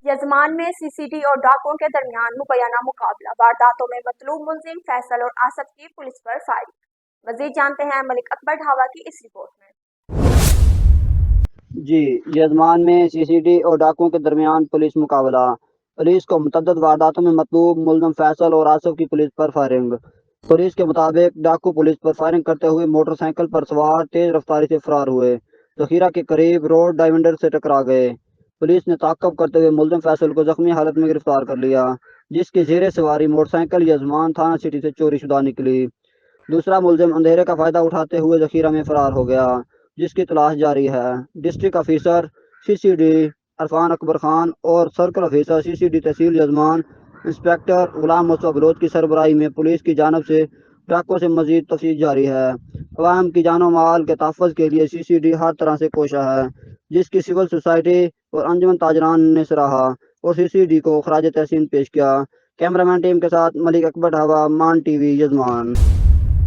یزمان میں سی C D اور ڈاکوؤں کے درمیان مبینہ مقابلہ، وارداتوں میں مطلوب ملزم فیصل اور آصف کی پولیس پر فائرنگ۔ مزید جانتے ہیں ملک اکبر ڈھاوا کی اس رپورٹ میں۔ یزمان میں سی سی ڈی اور ڈاکوؤں کے درمیان پولیس مقابلہ، پولیس کو متعدد وارداتوں میں مطلوب ملزم فیصل اور آصف کی پولیس پر فائرنگ۔ پولیس کے مطابق ڈاکو پولیس پر فائرنگ کرتے ہوئے موٹر سائیکل پر سوار تیز رفتاری سے فرار ہوئے، ذخیرہ کے قریب روڈ ڈائیورٹر سے ٹکرا گئے۔ پولیس نے تعاقب کرتے ہوئے ملزم فیصل کو زخمی حالت میں گرفتار کر لیا، جس کی زیر سواری موٹر سائیکل یزمان تھانہ سٹی سے چوری شدہ نکلی۔ دوسرا ملزم اندھیرے کا فائدہ اٹھاتے ہوئے ذخیرہ میں فرار ہو گیا، جس کی تلاش جاری ہے۔ ڈسٹرکٹ آفیسر سی سی ڈی عرفان اکبر خان اور سرکل آفیسر سی سی ڈی تحصیل یزمان انسپکٹر غلام مصطفیٰ بلوچ کی سربراہی میں پولیس کی جانب سے ڈاکوں سے مزید تفتیش جاری ہے۔ عوام کی جان و مال کے تحفظ کے لیے سی سی ڈی ہر طرح سے کوشاں ہے، جس کی سول سوسائٹی اور انجمن تاجران نے سراہا اور سی سی ڈی کو خراج تحسین پیش کیا۔ کیمرہ مین ٹیم کے ساتھ ملک اکبر ڈھاوا، مان ٹی وی، یزمان۔